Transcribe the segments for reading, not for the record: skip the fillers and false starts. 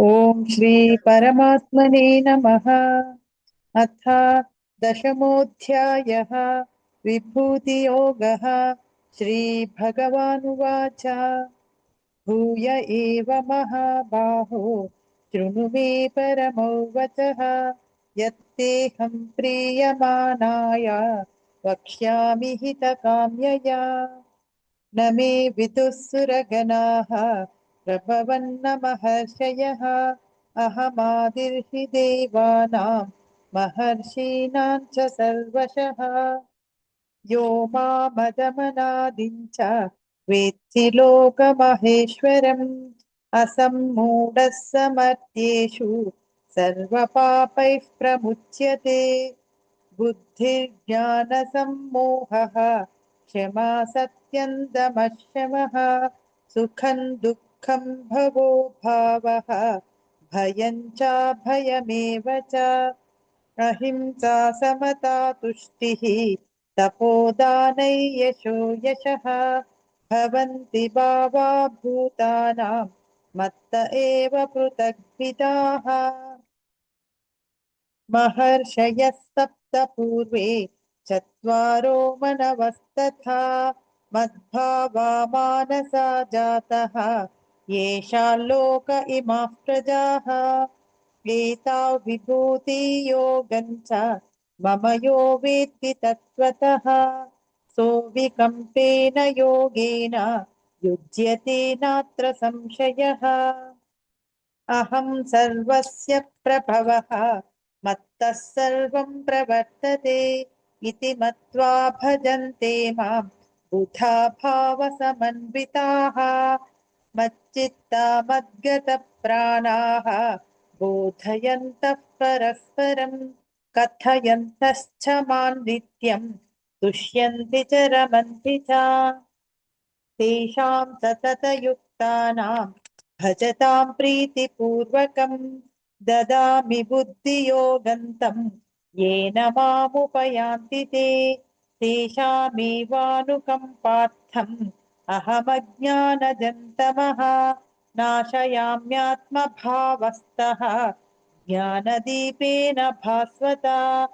ओम श्री परमात्मने नमः। अथ दशमोऽध्यायः। विभूतियोगः। श्रीभगवानुवाच भूय एव महाबाहो शृणु मे परमो वचः। यत्तेऽहं प्रीयमाणाय वक्ष्यामि हितकाम्यया। न मे विदुः सुरगणाः प्रभवन्न महर्षयः। अहमादिर्हि देवानां महर्षीणां च सर्वशः। यो मामदमनादिं च वेत्ति लोकमहेश्वरम्। असम्मूढः समर्थ्येषु सर्वपापैः प्रमुच्यते। बुद्धिर्ज्ञानसम्मोहः क्षमा सत्यं दमः शमः। सुखं दुःखं भवो भावः भयं च भयमेव च। अहिंसा समता तुष्टिः तपोदानै यशो यशः। भवन्ति भावा भूतानां मत्त एव पृथग्विदाः। महर्षयः सप्त पूर्वे चत्वारो मनवस्तथा मद्भावा मानसा जातः येषां लोक इमाः प्रजाः। एताव विभूति योगं च मम यो वेत्ति तत्त्वतः सोऽविकम्पेन योगेन युज्यते नात्र संशयः। अहं सर्वस्य प्रभवः मत्तः सर्वं प्रवर्तते इति मत्वा भजन्ते मां बुधा भावसमन्विताः। मच्चित्ता मद्गतप्राणाः बोधयन्तः परस्परं कथयन्तश्च मां नित्यं तुष्यन्ति च रमन्ति च। तेषां सततयुक्तानां भजतां प्रीतिपूर्वकं ददामि बुद्धियोगन्तं येन मामुपयान्ति ते। तेषामेवानुकम्पार्थम् अहमज्ञानजन्तमः नाशयाम्यात्मभावस्तः ज्ञानदीपेन भास्वता।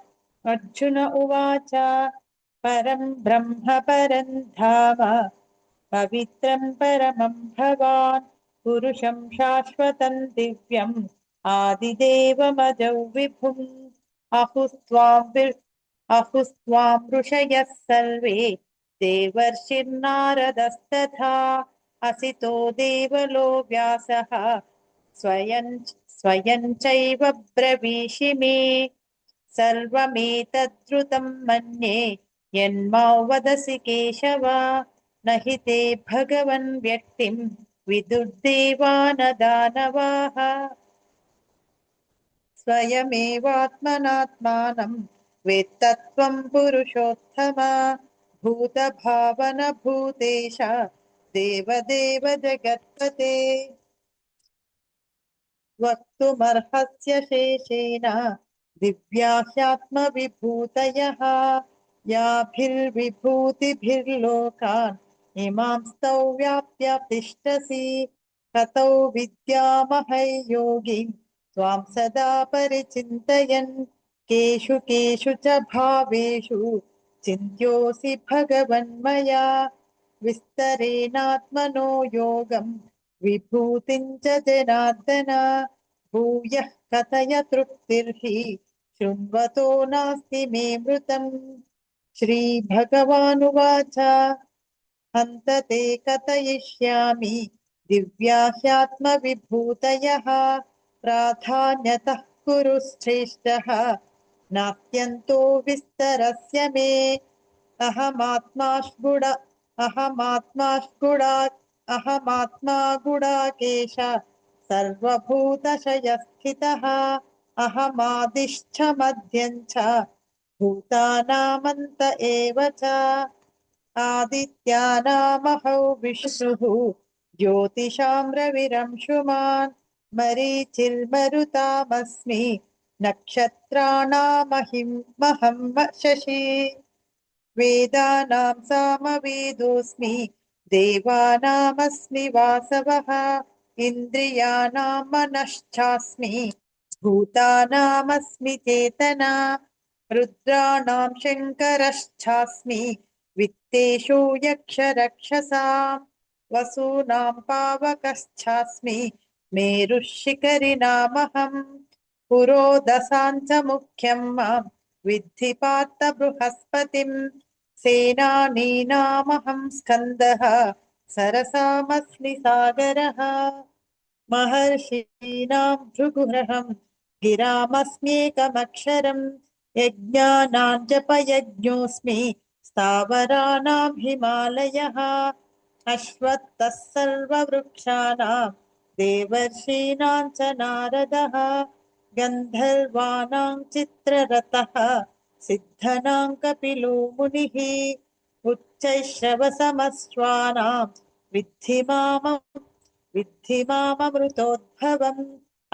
अर्जुन उवाच परं ब्रह्म परं धाम पवित्रं परमं भवान् पुरुषं शाश्वतं दिव्यम् आदिदेवमजौ विभुम्। अहुस्त्वां ऋषयः सर्वे देवर्षिर्नारदस्तथा असितो देवलो व्यासः स्वयं चैव ब्रवीषि मे। सर्वमेतद्रुतं मन्ये यन्मां वदसि केशव। न हि ते भगवन् व्यक्तिं विदुर्देवानदानवाः। स्वयमेवात्मनात्मानं वेत्तत्वं पुरुषोत्तम। भूतभावन भूतेश देवदेव जगत्पते। वक्तुमर्हस्य शेषेण दिव्या ह्यात्मविभूतयः। याभिर्विभूतिभिर्लोकान् इमां स्तौव्याप्य तिष्ठसि। ततो विद्यामहै योगी त्वां सदा परिचिन्तयन्। केषु केषु च भावेषु चिन्त्योऽसि भगवन्मया। विस्तरेणात्मनो योगम् विभूतिं च जनार्दन। भूयः कथय तृप्तिर्हि शृण्वतो नास्ति मे मृतम्। श्रीभगवानुवाच हन्त ते कथयिष्यामि दिव्या ह्यात्मविभूतयः। प्राधान्यतः कुरु श्रेष्ठः नास्त्यन्तो विस्तरस्य मे। अहमात्माष्टुड अहमात्माष्टुडा अहमात्मा गुडाकेश सर्वभूतशयस्थितः। अहमादिश्च मध्यं च भूतानामन्त एव च। आदित्यानामहौ विष्णुः ज्योतिषां रविरंशुमान्। मरीचिर्मरुतामस्मि नक्षत्राणामहं शशि। वेदानां सामवेदोऽस्मि देवानामस्मि वासवः। इन्द्रियाणां मनश्चास्मि भूतानामस्मि चेतना रुद्राणां शङ्करश्चास्मि वित्तेषु यक्षरक्षसां वसूनां पावकश्चास्मि मेरुः शिखरिणामहम् पुरोदशाञ्च मुख्यं मां विद्धि पार्थ बृहस्पतिं सेनानीनामहं स्कन्दः सरसामस्मि सागरः महर्षीणां भृगुरहं गिरामस्म्येकमक्षरं यज्ञानां जपयज्ञोऽस्मि स्थावराणां हिमालयः अश्वत्थः सर्ववृक्षाणां देवर्षीणां च नारदः गन्धर्वाणां चित्ररथः सिद्धनां कपिलो मुनिः उच्चैश्रवसमश्वानां विद्धि विद्धि माममृतोद्भवम्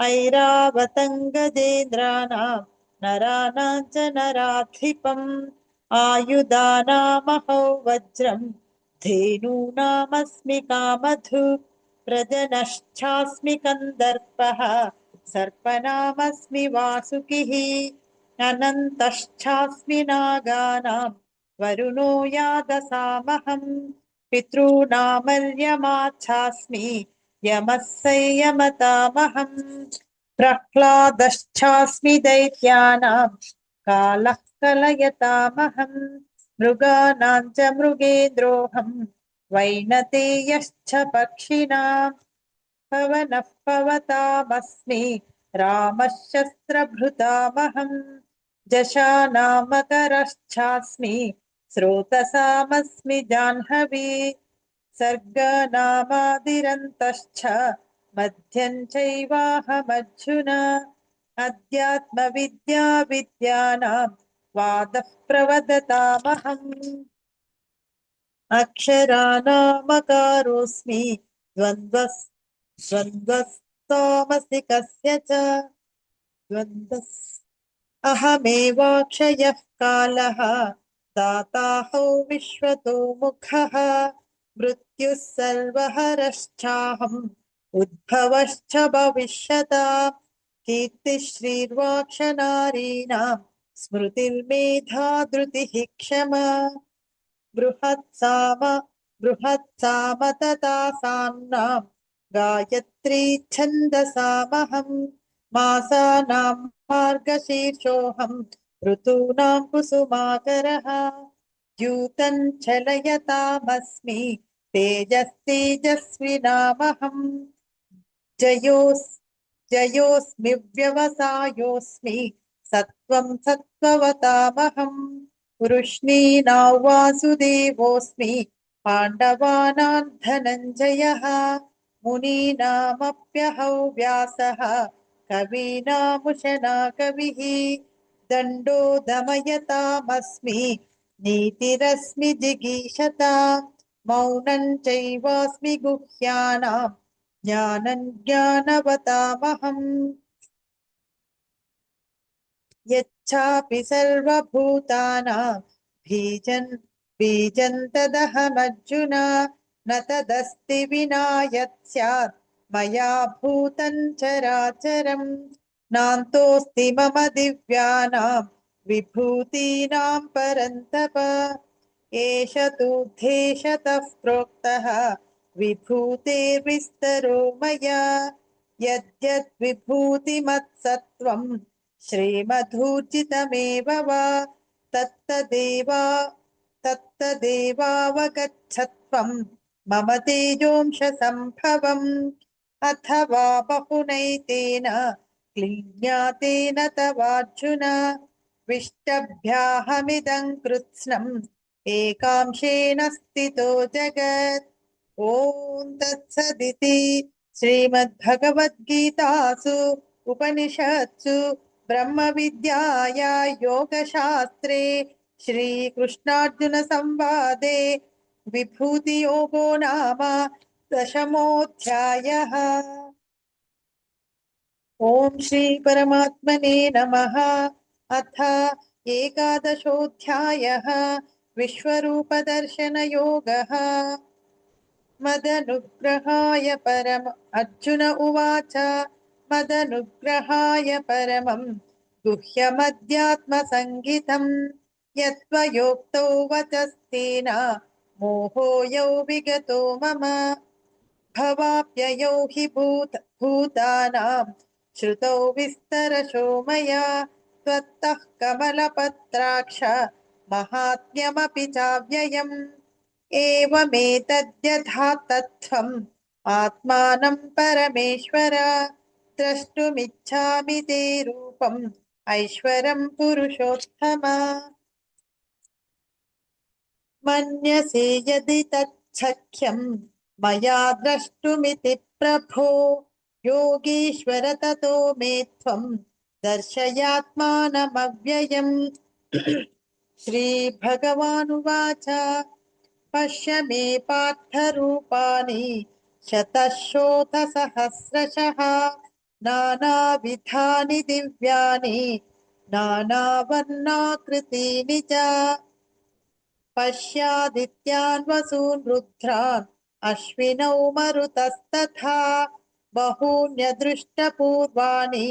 ऐरावतङ्गजेन्द्राणां नराणां च नराधिपम् आयुधानामहौ वज्रम् धेनूनामस्मि कामधु प्रजनश्चास्मि कन्दर्पः सर्पनामस्मि वासुकिः अनन्तश्चास्मि नागानां वरुणो यादसामहम् पितॄणामर्यमाच्छास्मि यमः संयमतामहम् प्रह्लादश्चास्मि दैत्यानां कालः कलयतामहम् मृगाणां च मृगेन्द्रोऽहम् वैनतेयश्च पक्षिणां पवनः पवतामस्मि रामः शस्त्रभृतामहम् जशानामकरश्चास्मि स्रोतसामस्मि जाह्नवी सर्गनामादिरन्तश्च मध्यं चैवाहमर्जुन अध्यात्मविद्या विद्यानां वादः प्रवदतामहम् अक्षराणामकारोऽस्मि द्वन्द्वस्तामसि कस्य च द्वन्द्वस् अहमेवाक्षयः कालः दाताहौ विश्वतो मुखः मृत्युः सर्वहरश्चाहम् उद्भवश्च भविष्यताम् कीर्तिश्रीर्वाक्षनारीणां स्मृतिर्मेधा धृतिः क्षमा बृहत्साम बृहत्साम तथा साम्नां गायत्री छन्दसामहम् मासानां मार्गशीर्षोऽहम् ऋतूनां कुसुमाकरः द्यूतं चलयतामस्मि तेजस्तेजस्विनामहम् जयोस् जयोऽस्मि व्यवसायोऽस्मि सत्त्वं सत्त्ववतामहम् वृष्णीनां वासुदेवोऽस्मि पाण्डवानां धनञ्जयः मुनीनामप्यहौ व्यासः कवीनामुशना कविः दण्डो दमयतामस्मि नीतिरस्मि जिगीषता मौनं चैवास्मि गुह्यानां ज्ञानं ज्ञानवतामहम् यच्चापि सर्वभूतानां बीजं तदहमर्जुन न तदस्ति विना यत् स्यात् मया भूतं चराचरम् नान्तोऽस्ति मम दिव्यानां विभूतीनां परन्तप एष तूर्धेशतः प्रोक्तः विभूतेर्विस्तरो मया यद्यद् विभूतिमत्सत्त्वम् श्रीमधूर्जितमेव वा तत्तदेवावगच्छत्वं मम तेजोंश सम्भवम् अथवा बहुनैतेन क्लिज्ञातेन तवार्जुन विष्टभ्याहमिदं कृत्स्नम् एकांशेन स्थितो जगत् ॐ तत्सदिति श्रीमद्भगवद्गीतासु उपनिषत्सु ब्रह्मविद्याया योगशास्त्रे श्रीकृष्णार्जुन संवादे विभूतियोगो नाम दशमोऽध्यायः। ॐ श्री परमात्मने नमः। अथ एकादशोऽध्यायः विश्वरूपदर्शनयोगः। मदनुग्रहाय परम अर्जुन उवाच मदनुग्रहाय परमं गुह्यमध्यात्मसङ्गितं यत्त्वयोक्तौ वचस्तेन मोहोऽयौ विगतो मम भवाप्ययौ हि भूतानां श्रुतौ विस्तरशो मया त्वत्तः कमलपत्राक्ष महात्म्यमपि चाव्ययम् एवमेतद्यथा तत्त्वम् आत्मानं परमेश्वर द्रष्टुमिच्छामि ते रूपम् ऐश्वरं पुरुषोत्तम मन्यसे यदि तच्छक्यं मया द्रष्टुमिति प्रभो योगीश्वर ततो मे त्वं दर्शयात्मानमव्ययम् श्रीभगवानुवाच पश्य मे पार्थरूपाणि शतशोथसहस्रशः नानाविधानि दिव्यानि नानावर्णाकृतीनि च पश्यादित्यान् वसून् रुद्रान् अश्विनौ मरुतस्तथा बहून्यदृष्टपूर्वाणि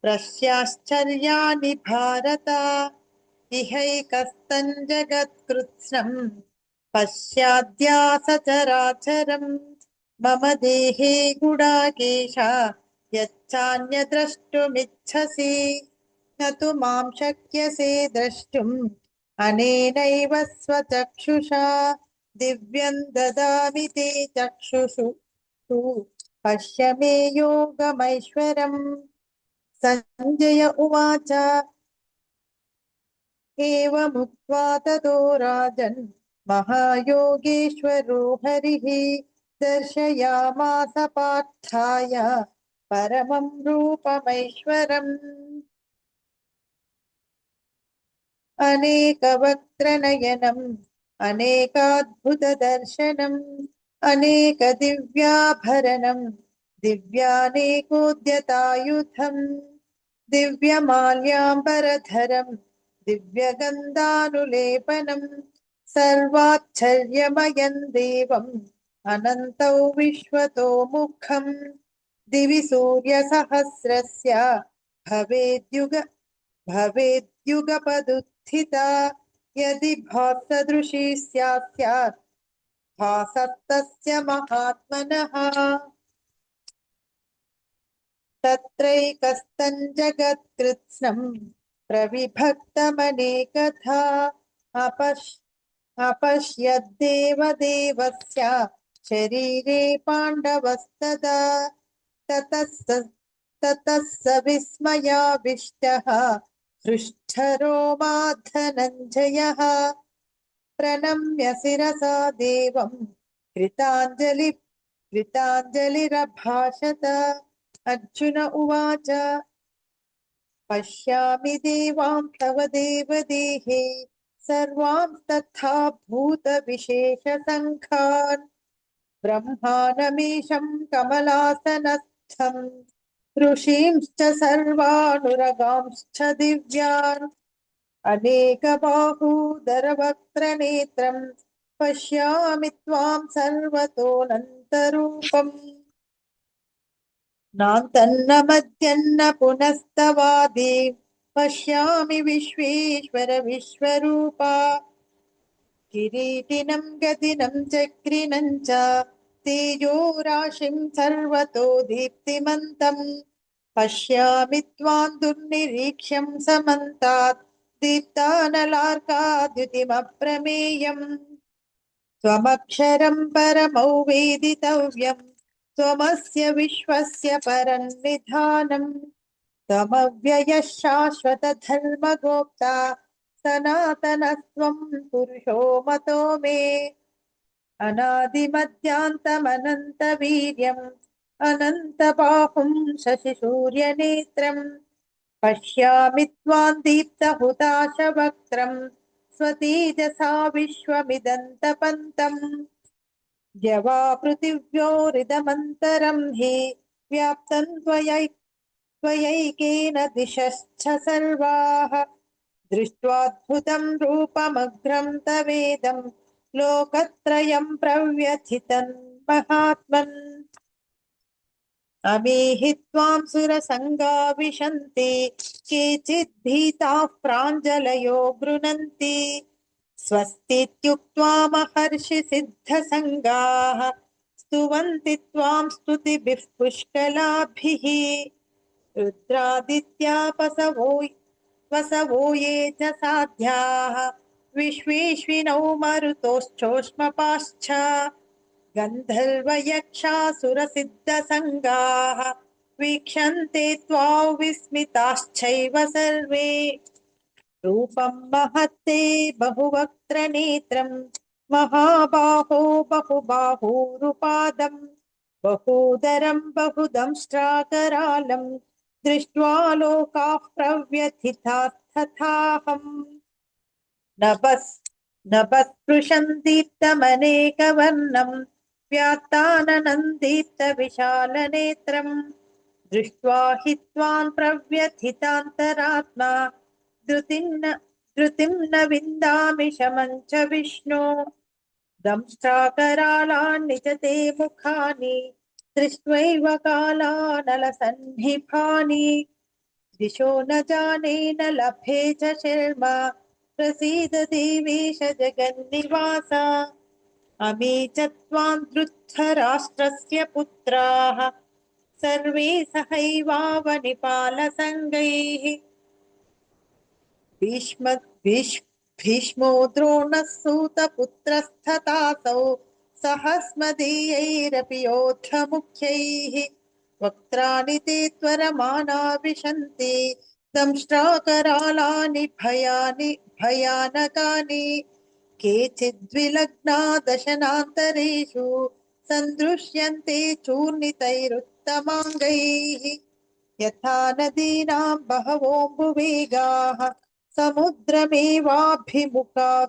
पश्याश्चर्याणि भारत इहैकस्तम् जगत्कृत्स्नम् पश्याद्यासचराचरम् मम देहे गुडाकेश यच्चान्यद्रष्टुमिच्छसि न तु मां शक्यसे द्रष्टुम् अनेनैव स्वचक्षुषा दिव्यं ददामि ते चक्षुषु पश्य मे योगमैश्वरम् सञ्जय उवाच एवमुक्त्वा ततो राजन् महायोगेश्वरो हरिः दर्शयामास पार्थाय परमं रूपमैश्वरम् अनेकवक्त्रनयनम् अनेकाद्भुतदर्शनम् अनेकदिव्याभरणम् दिव्यानेकोद्यतायुधम् दिव्यमाल्याम्बरधरम् दिव्यगन्धानुलेपनम् सर्वाच्छर्यमयम् देवम् अनन्तौ विश्वतो मुखम् दिवि सूर्यसहस्रस्य भवेद्युगपदुत्थिता यदि भासदृशी स्यात् भासस्तस्य महात्मनः तत्रैकस्तम् जगत्कृत्स्नम् प्रविभक्तमनेकधा अपश्यद्देवदेवस्य शरीरे पाण्डवस्तदा ततः स विस्मयाविष्टः हृष्ठरोमा धनञ्जयः प्रणम्य शिरसा देवम् कृताञ्जलिरभाषत अर्जुन उवाच पश्यामि देवांस्तव देवदेहे सर्वांस्तथा भूतविशेषसङ्खान् ब्रह्माणमीशं कमलासनस्थम् ऋषींश्च सर्वानुरगांश्च दिव्यान् अनेकबाहूदरवक्त्रनेत्रम् पश्यामि त्वां सर्वतोऽनन्तरूपम् नान्तन्न मध्यन्न पुनस्तवादि पश्यामि विश्वेश्वर विश्वरूपा किरीटिनं गदिनं चक्रिणं च तेजो राशिं सर्वतो दीप्तिमन्तम् पश्यामि त्वां दुर्निरीक्ष्यं समन्तात् दीप्तानलार्काद्युतिमप्रमेयम् त्वमक्षरं परमौ वेदितव्यम् त्वमस्य विश्वस्य परन्निधानम् त्वमव्ययः शाश्वत धर्मगोप्ता सनातनस्त्वं पुरुषो मतो मे अनादिमध्यान्तमनन्तवीर्यम् अनन्तबाहुं शशिसूर्यनेत्रम् पश्यामि त्वां दीप्तहुताशवक्त्रम् स्वतेजसा विश्वमिदन्तपन्तम् द्यवा पृथिव्योरिदमन्तरं हि व्याप्तं त्वयैकेन दिशश्च सर्वाः दृष्ट्वाद्भुतं रूपमग्रं तवेदं लोकत्रयं प्रव्यथितं महात्मन् अमीहि त्वां सुरसङ्गा विशन्ति केचित् भीताः प्राञ्जलयो गृह्णन्ति स्वस्तीत्युक्त्वा महर्षि सिद्धसङ्गाः स्तुवन्ति त्वां स्तुतिभिः पुष्कलाभिः रुद्रादित्या वसवो ये च साध्याः विश्वेश्विनौ मरुतोश्चोष्मपाश्च गन्धर्वयक्षासुरसिद्धसङ्गाः वीक्षन्ते त्वां विस्मिताश्चैव सर्वे रूपं महत्ते बहुवक्त्रनेत्रं महाबाहो बहुबाहूरुपादं बहूदरं बहुदंष्ट्राकरालं दृष्ट्वा लोकाः प्रव्यथितास्तथाहम् नभस्पृशं दीप्तमनेकवर्णं व्यात्ताननं दृष्ट्वा हि त्वां प्रव्यथितान्तरात्मा धृतिं न विन्दामि शमं च विष्णो दंष्ट्राकरालानि च ते मुखानि दृष्ट्वैव कालानलसन्निभानि दिशो न जाने न लभे च शर्मा प्रसीद देवेश जगन्निवास अमी च त्वां धृतराष्ट्रस्य पुत्राः सर्वे सहैवावनिपालसङ्गैः भीष्मो द्रोणः सूतपुत्रस्तथासौ सहस्मदीयैरपि योद्धमुख्यैः वक्त्राणि ते त्वरमाना विशन्ति दंष्ट्राकरालानि भयानकानि केचिद्विलग्ना दशनान्तरेषु सन्दृश्यन्ते चूर्णितैरुत्तमाङ्गैः यथा नदीनां बहवोऽम्बुवेगाः समुद्रमेवाभिमुखा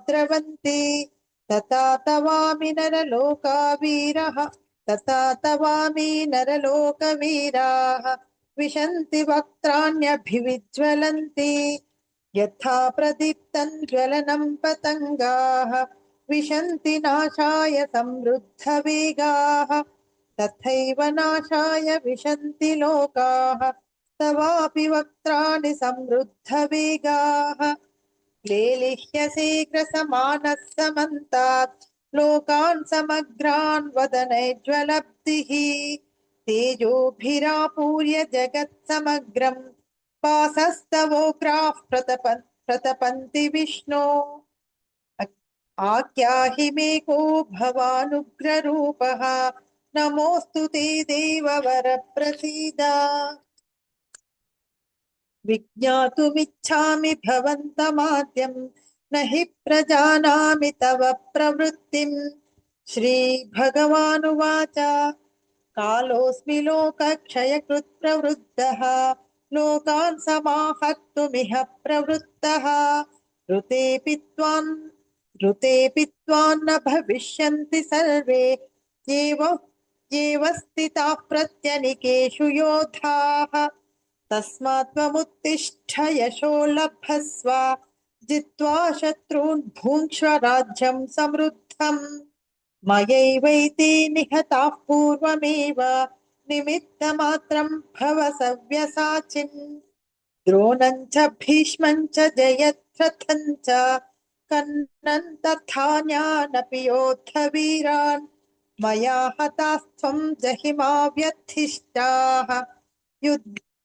द्रवन्ति तथा तवामि नरलोकवीराः विशन्ति वक्त्राण्यभिविज्वलन्ति यथा प्रदीप्तं ज्वलनं पतङ्गाः विशन्ति नाशाय समृद्धवेगाः तथैव नाशाय विशन्ति लोकाः तवापि वक्त्राणि समृद्धवेगाः लेलिह्यसे ग्रसमानः समन्तात् लोकान् समग्रान् वदनैर्ज्वलब्धिः तेजोभिरापूर्य जगत्समग्रं पासस्तवोग्राः प्रतपन्ति विष्णो आख्याहि मे को भवानुग्ररूपः नमोऽस्तु ते देववर प्रसीद विज्ञातुमिच्छामि भवन्तमाद्यं न हि प्रजानामि तव प्रवृत्तिम् श्रीभगवानुवाच कालोऽस्मि लोकक्षयकृत् प्रवृद्धः लोकान् समाहर्तुमिह प्रवृत्तः ऋतेऽपि त्वान्न भविष्यन्ति सर्वे एव स्थिताः प्रत्यनिकेषु योधाः तस्मात् त्वमुत्तिष्ठ यशो लभस्व जित्वा शत्रून् भुङ्क्ष्व राज्यं समृद्धम् मयैवैते निहताः पूर्वमेव निमित्तमात्रं भव सव्यसाचिन् द्रोणं च भीष्मं च जयद्रथं च कर्णं तथा न्यानपि योद्धवीरान् मया हतास्त्वं जहिमा व्यथिष्टाः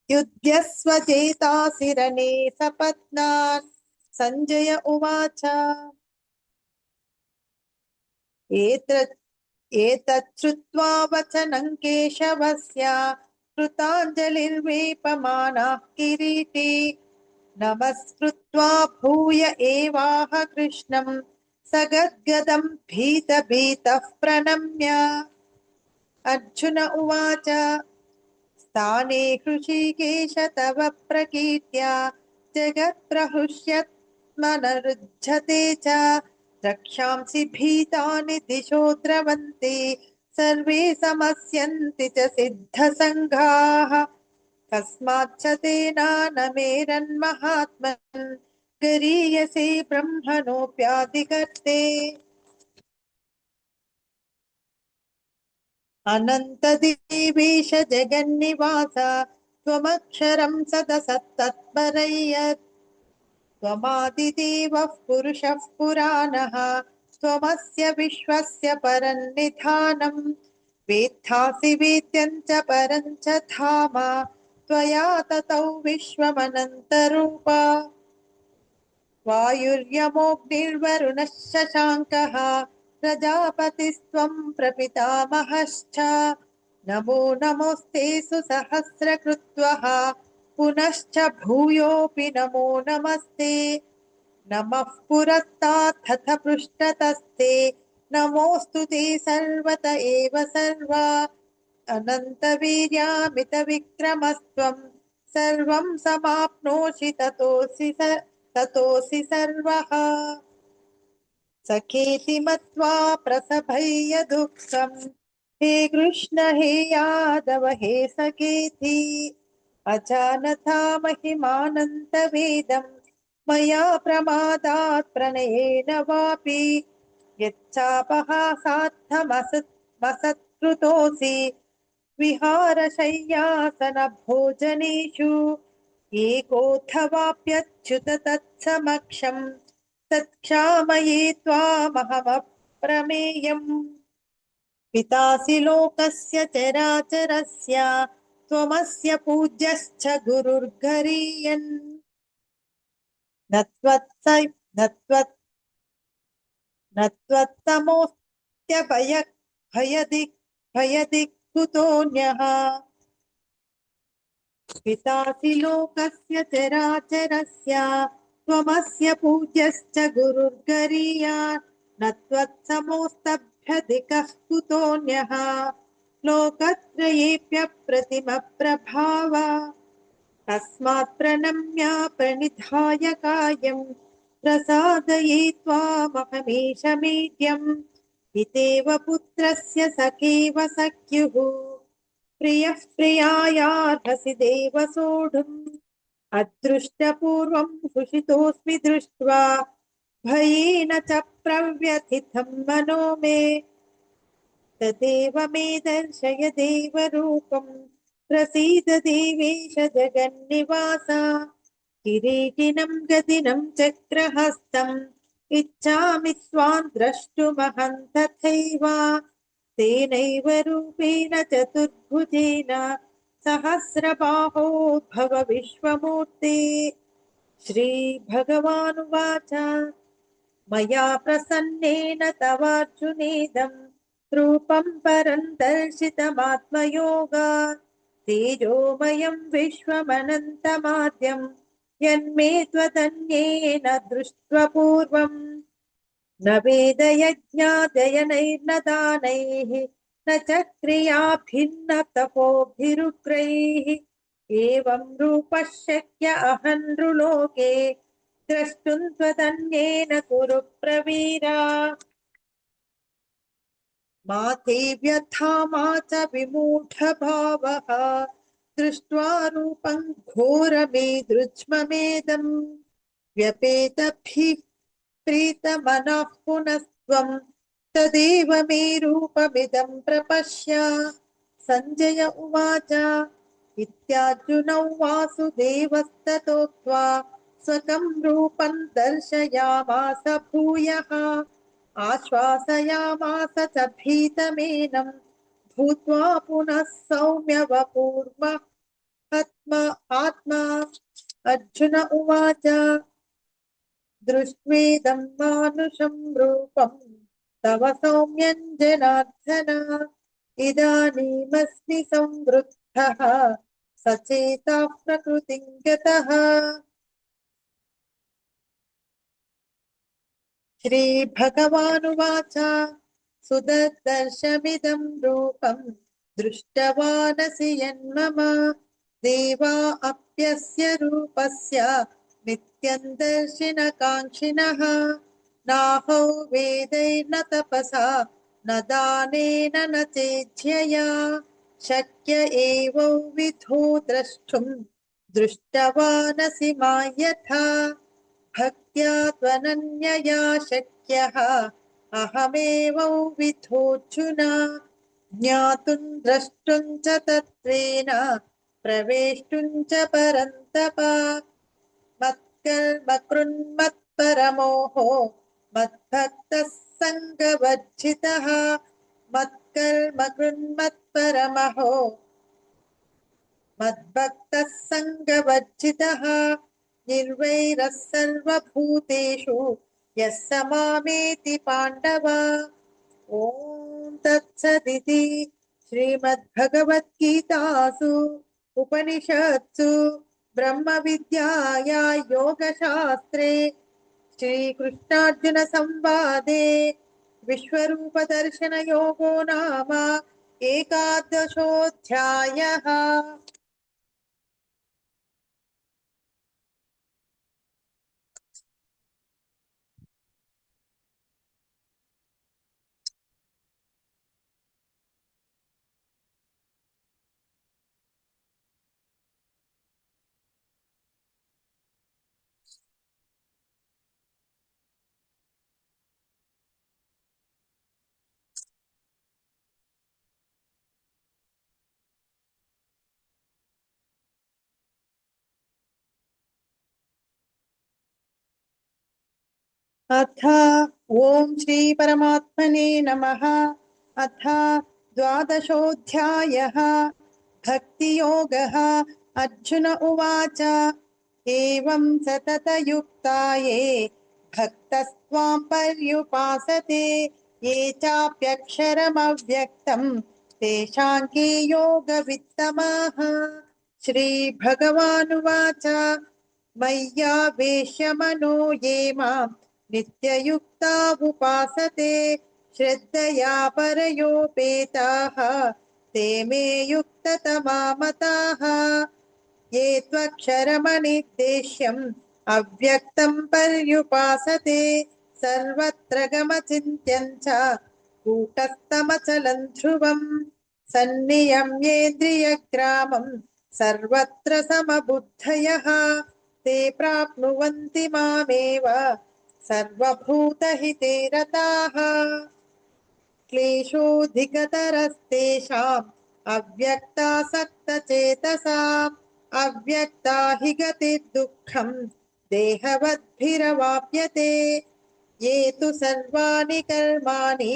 युध्यस्व चेतासि रणे सपत्नान् सञ्जय उवाच एतत् श्रुत्वा वचनं केशवस्य कृताञ्जलिर्वेपमानः किरीटी नमस्कृत्वा भूय एवाह कृष्णं सगद्गदं भीतः प्रणम्य अर्जुन उवाच स्थाने हृषीकेश तव प्रकीर्त्या जगत्प्रहृष्यत्मनरुज्यते च रक्षांसि भीतानि दिशो द्रवन्ति सर्वे समस्यन्ति च सिद्धसङ्घाः कस्माच्च तेनानमेरन्महात्मन् गरीयसे ब्रह्मणोऽप्यादिकर्ते अनन्तदेवेश जगन्निवास त्वमक्षरं सदसत्तत्परयत् त्वमादिदेवः पुरुषः पुराणः त्वमस्य विश्वस्य परन्निधानम् वेत्थासि वेद्यं च परं च धाम त्वया ततौ विश्वमनन्तरूप वायुर्यमोऽग्निर्वरुणः शशाङ्कः प्रजापतिस्त्वं प्रपितामहश्च नमो नमोऽस्ते सुसहस्रकृत्वः पुनश्च भूयोऽपि नमो नमस्ते नमः पुरस्तात्थथ पृष्ठतस्ते नमोऽस्तु ते सर्वत एव सर्वा अनन्तवीर्यामितविक्रमस्त्वं सर्वं समाप्नोषि ततोऽसि सर्वः सखेति मत्वा प्रसभय्य दुःखम् हे कृष्ण हे यादव हे सखेति अजानथा महिमानन्तवेदम् मया प्रमादात् प्रणयेन वापि यच्चापहासार्थमसत्कृतोऽसि विहारशय्यासनभोजनेषु एकोऽथवाप्यच्युत तत्समक्षम् तत्क्षामये त्वामहमप्रमेयम् पितासि लोकस्य चराचरस्य त्वमस्य पूज्यश्च गुरुर्गरीयन् न त्वत्स न त्वत् न त्वत्तमोऽस्त्यभयदिक्कुतोऽन्यः पितासि लोकस्य चराचरस्य त्वमस्य पूज्यश्च गुरुर्गरीयान् न त्वत्समोऽस्तभ्यधिकः कुतोऽन्यः लोकत्रयेऽप्यप्रतिमप्रभाव तस्मात् प्रणम्य प्रणिधाय कायं प्रसादये त्वामहमेष मेद्यम् पितेव पुत्रस्य सखेव सख्युः प्रियः प्रियायार्हसि देव सोढुम् अदृष्टपूर्वं हृषितोऽस्मि दृष्ट्वा भयेन च प्रव्यथितं मनो मे तदेव मे दर्शय देवरूपम् प्रसीद देवेश जगन्निवास किरीटिनं गदिनं चक्रहस्तम् इच्छामि त्वां द्रष्टुमहं तथैव तेनैव रूपेण चतुर्भुजेन सहस्रबाहो भव विश्वमूर्ते श्रीभगवानुवाच मया प्रसन्नेन तवार्जुनेदं रूपं परं दर्शितमात्मयोगात् तेजोमयं विश्वमनन्तमाद्यं यन्मे त्वदन्येन दृष्ट्वा पूर्वम् न वेदयज्ञादयनैर्न दानैः न च क्रियाभिन्न तपोभिरुग्रैः एवं रूपः शक्य अहं नृलोके द्रष्टुं त्वदन्येन कुरु प्रवीरा मा ते व्यथा मा च विमूढभावः दृष्ट्वा रूपं घोरमीदृच्छ्ममेदम् व्यपेतभिः प्रीतमनः पुनस्त्वं तदेव मे रूपमिदं प्रपश्य सञ्जय उवाच इत्यार्जुनौ वासुदेवस्ततोक्त्वा स्वकं रूपं दर्शयामास भूयः आश्वासयामास च भीतमेनं भूत्वा पुनः आत्मा अर्जुन उवाच दृष्ट्वेदं मानुषं रूपं तव सौम्यं जनार्दन इदानीमस्मि संवृद्धः सचेतः प्रकृतिं गतः श्रीभगवानुवाच सुदर्शमिदं रूपं दृष्टवानसि यन्मम देवा अप्यस्य रूपस्य नित्यं दर्शिनकाङ्क्षिणः नाहौ वेदैर्न तपसा न दानेन न चेज्यया शक्य एव विधो द्रष्टुं दृष्टवानसि मां यथा भक्त्या त्वनन्यया शक्यः अहमेव विधोऽर्जुन ज्ञातुं द्रष्टुं च तत्त्वेन प्रवेष्टुं च परन्तप मत्कर्मकृन्मत्परमोहो मद्भक्तः सङ्गवर्जितः मत्कर्मकृन्मत्परमहो मद्भक्तः सङ्गवर्जितः निर्वैरः सर्वभूतेषु यः स मामेति पाण्डव। ॐ तत्सदिति श्रीमद्भगवद्गीतासु उपनिषत्सु ब्रह्मविद्याया योगशास्त्रे श्रीकृष्णार्जुनसंवादे विश्वरूपदर्शनयोगो नाम एकादशोऽध्यायः। अथ ॐ श्री परमात्मने नमः। अथ द्वादशोऽध्यायः भक्तियोगः। अर्जुन उवाच एवं सततयुक्ता ये भक्तस्त्वां पर्युपासते ये चाप्यक्षरमव्यक्तं तेषां के योगवित्तमाः। श्रीभगवानुवाच मय्यावेश्य मनो ये मां नित्ययुक्ता उपासते श्रद्धया परयोपेताः ते मे युक्ततमा मताः। ये त्वक्षरमनिर्देश्यम् अव्यक्तं पर्युपासते सर्वत्र गमचिन्त्यं च कूटस्थमचलं ध्रुवम् सन्नियम्येन्द्रियग्रामं सर्वत्र समबुद्धयः ते प्राप्नुवन्ति मामेव सर्वभूतहिते रताः। क्लेशोऽधिकतरस्तेषाम् अव्यक्तासक्तचेतसाम् अव्यक्ता हि गतिर्दुःखम् देहवद्भिरवाप्यते ये तु सर्वाणि कर्माणि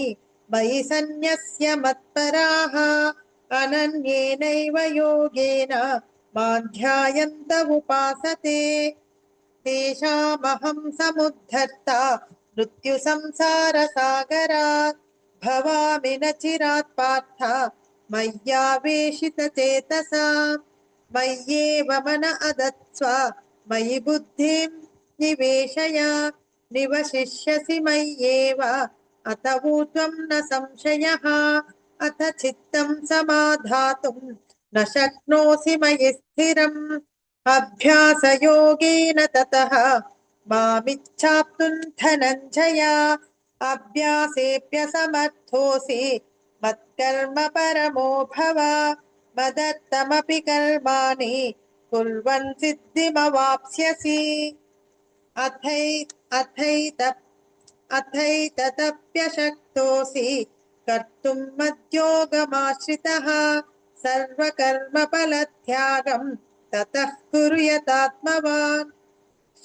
मयि सन्न्यस्य मत्पराः अनन्येनैव योगेन मां ध्यायन्त उपासते तेषामहं समुद्धर्ता मृत्युसंसारसागरात् भवामि न चिरात् पार्थ मय्यावेशितचेतसाम् मय्येव मन अदत्स्व मयि बुद्धिं निवेशय निवशिष्यसि मय्येव अत ऊर्ध्वं न संशयः अथ चित्तं समाधातुं न शक्नोषि मयि स्थिरम् अभ्यासयोगेन ततः मामिच्छाप्तुं धनञ्जय अभ्यासेऽप्यसमर्थोऽसि मत्कर्म परमो भव मदर्थमपि कर्माणि कुर्वन् सिद्धिमवाप्स्यसि अथै अथैत अथैतदप्यशक्तोऽसि कर्तुं मद्योगमाश्रितः सर्वकर्मफलत्यागं ततः कुरु यतात्मवान्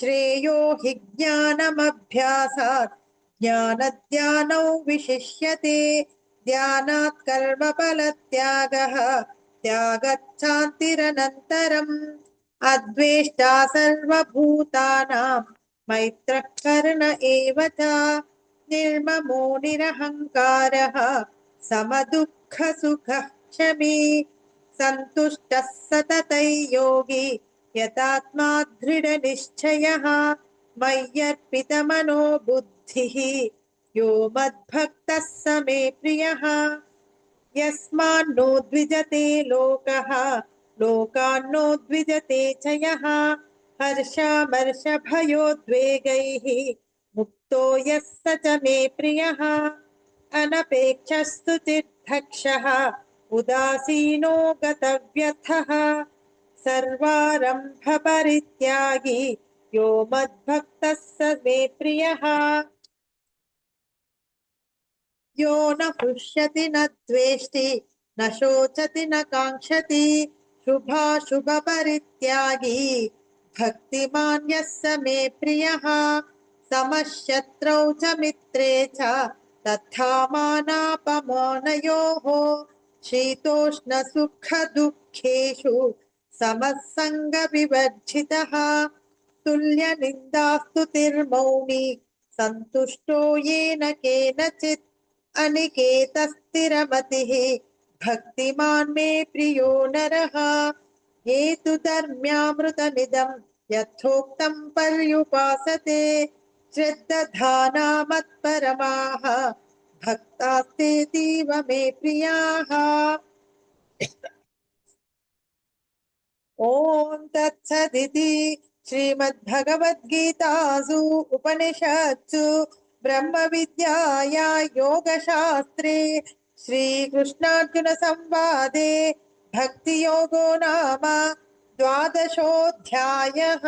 श्रेयो हि ज्ञानमभ्यासात् ज्ञानध्यानौ विशिष्यते ध्यानात् कर्मफलत्यागः त्यागच्छान्तिरनन्तरम् अद्वेष्टा सर्वभूतानां मैत्रः कर्ण एव च निर्ममो निरहङ्कारः समदुःखसुखः क्षमी सन्तुष्टः सततं योगी यतात्मा दृढनिश्चयः मय्यर्पितमनो बुद्धिः यो मद्भक्तः स मे प्रियः यस्मान्नो द्विजते लोकः लोकान्नो द्विजते च यः हर्षामर्षभयोद्वेगैः मुक्तो यः स च मे प्रियः अनपेक्षस्तु चिद्धक्षः उदासीनो गतव्यथः सर्वारम्भपरित्यागी यो मद्भक्तः स मे प्रियः। यो न हृष्यति न द्वेष्टि न शोचति न काङ्क्षति शुभाशुभपरित्यागी भक्तिमान् यः स मे प्रियः समः शत्रौ च मित्रे च तथा मानापमानयोः शीतोष्णसुखदुःखेषु समः सङ्गविवर्जितः तुल्यनिन्दास्तुतिर्मौनी सन्तुष्टो येन केनचित् अनिकेतस्थिरमतिः भक्तिमान् मे प्रियो नरः ये तु धर्म्यामृतमिदं यथोक्तं पर्युपासते श्रद्दधाना मत्परमाः भक्तास्तेतीव मे प्रियाः। ॐ तत्सदिति श्रीमद्भगवद्गीतासु उपनिषत्सु ब्रह्मविद्याया योगशास्त्रे श्रीकृष्णार्जुनसंवादे भक्तियोगो नाम द्वादशोऽध्यायः।